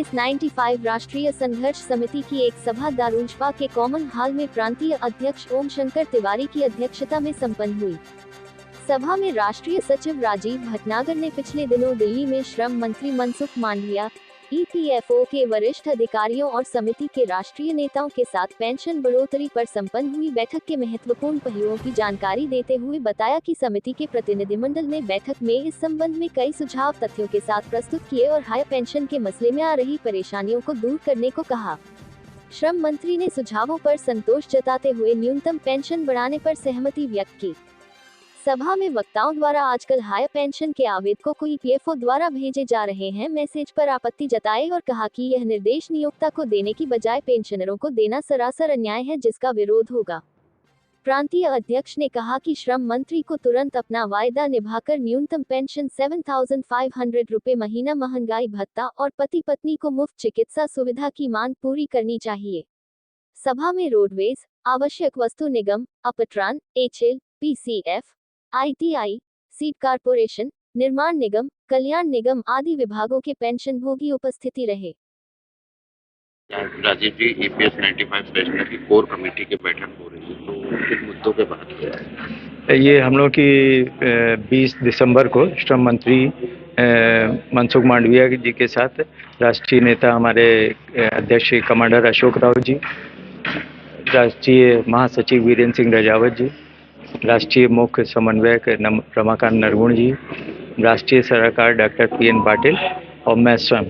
कांग्रेस 95 राष्ट्रीय संघर्ष समिति की एक सभा दारुंजपा के कॉमन हॉल में प्रांतीय अध्यक्ष ओम शंकर तिवारी की अध्यक्षता में संपन्न हुई। सभा में राष्ट्रीय सचिव राजीव भटनागर ने पिछले दिनों दिल्ली में श्रम मंत्री मनसुख मांडविया, ईपीएफओ के वरिष्ठ अधिकारियों और समिति के राष्ट्रीय नेताओं के साथ पेंशन बढ़ोतरी पर संपन्न हुई बैठक के महत्वपूर्ण पहलुओं की जानकारी देते हुए बताया कि समिति के प्रतिनिधिमंडल ने बैठक में इस संबंध में कई सुझाव तथ्यों के साथ प्रस्तुत किए और हाई पेंशन के मसले में आ रही परेशानियों को दूर करने को कहा। श्रम मंत्री ने सुझावों पर संतोष जताते हुए न्यूनतम पेंशन बढ़ाने पर सहमति व्यक्त की। सभा में वक्ताओं द्वारा आजकल हायर पेंशन के आवेदकों को ईपीएफओ द्वारा भेजे जा रहे हैं मैसेज पर आपत्ति जताई और कहा कि यह निर्देश नियोक्ता को देने की बजाय पेंशनरों को देना सरासर अन्याय है जिसका विरोध होगा। प्रांतीय अध्यक्ष ने कहा कि श्रम मंत्री को तुरंत अपना वायदा निभाकर न्यूनतम पेंशन 7,500 रुपये महीना, महंगाई भत्ता और पति पत्नी को मुफ्त चिकित्सा सुविधा की मांग पूरी करनी चाहिए। सभा में रोडवेज, आवश्यक वस्तु निगम, Uptron, HL, PCF, ITI, seed corporation, निर्माण निगम, कल्याण निगम आदि विभागों के पेंशन भोगी उपस्थिति रहे। राजीव जी, ईपीएस 95 फैसले की कोर कमेटी की बैठक हो रही है, तो किन मुद्दों पे बात हो रहा है? ये हम लोग की 20 दिसंबर को श्रम मंत्री मनसुख मांडविया जी के साथ राष्ट्रीय नेता हमारे अध्यक्ष कमांडर अशोक राव जी, राष्ट्रीय महासचिव वीरेंद्र सिंह रजावत जी, राष्ट्रीय मुख्य समन्वयक रमाकांत नरगुण जी, राष्ट्रीय सलाहकार डॉक्टर पीएन पाटिल और मैं स्वयं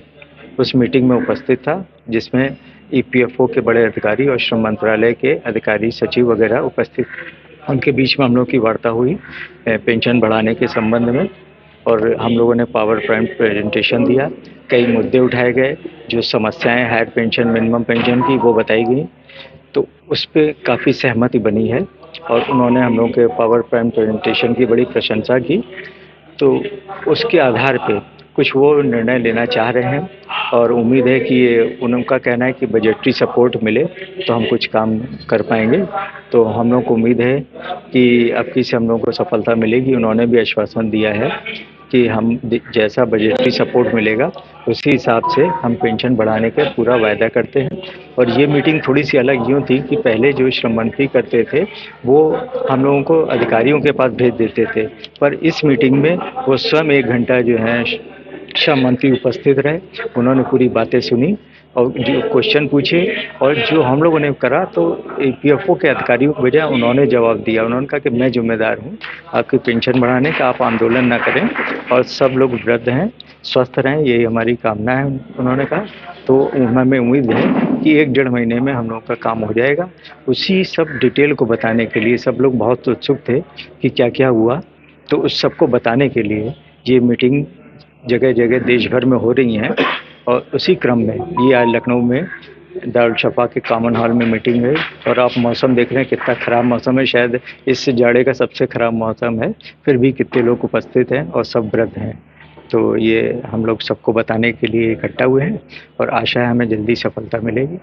उस मीटिंग में उपस्थित था, जिसमें ईपीएफओ के बड़े अधिकारी और श्रम मंत्रालय के अधिकारी सचिव वगैरह उपस्थित। उनके बीच में हम लोग की वार्ता हुई पेंशन बढ़ाने के संबंध में और हम लोगों ने पावर पॉइंट प्रेजेंटेशन दिया। कई मुद्दे उठाए गए, जो समस्याएं हायर पेंशन, मिनिमम पेंशन की वो बताई गई, तो उस पर काफ़ी सहमति बनी है और उन्होंने हम लोगों के पावर पॉइंट प्रेजेंटेशन की बड़ी प्रशंसा की। तो उसके आधार पे कुछ वो निर्णय लेना चाह रहे हैं और उम्मीद है कि ये उनका कहना है कि बजटरी सपोर्ट मिले तो हम कुछ काम कर पाएंगे। तो हम लोग को उम्मीद है कि अब की से हम लोगों को सफलता मिलेगी। उन्होंने भी आश्वासन दिया है कि हम जैसा बजटरी सपोर्ट मिलेगा उसी हिसाब से हम पेंशन बढ़ाने का पूरा वायदा करते हैं। और ये मीटिंग थोड़ी सी अलग यूँ थी कि पहले जो श्रम मंत्री करते थे वो हम लोगों को अधिकारियों के पास भेज देते थे, पर इस मीटिंग में वो स्वयं 1 घंटा जो है श्रम मंत्री उपस्थित रहे। उन्होंने पूरी बातें सुनी और जो क्वेश्चन पूछे और जो हम लोगों ने करा तो ईपीएफओ के अधिकारियों को बजाय उन्होंने जवाब दिया। उन्होंने कहा कि मैं जिम्मेदार हूँ आपकी पेंशन बढ़ाने का, आप आंदोलन ना करें और सब लोग वृद्ध हैं, स्वस्थ रहें, यही हमारी कामना है, उन्होंने कहा। तो हमें उम्मीद है कि 1-1.5 महीने में हम लोगों का काम हो जाएगा। उसी सब डिटेल को बताने के लिए सब लोग बहुत उत्सुक थे कि क्या क्या हुआ, तो उस सबको बताने के लिए ये मीटिंग जगह जगह देश भर में हो रही हैं। और उसी क्रम में ये आज लखनऊ में दारुंजपा के कॉमन हॉल में मीटिंग है। और आप मौसम देख रहे हैं कितना ख़राब मौसम है, शायद इस जाड़े का सबसे ख़राब मौसम है, फिर भी कितने लोग उपस्थित हैं और सब वृद्ध हैं। तो ये हम लोग सबको बताने के लिए इकट्ठा हुए हैं और आशा है हमें जल्दी सफलता मिलेगी।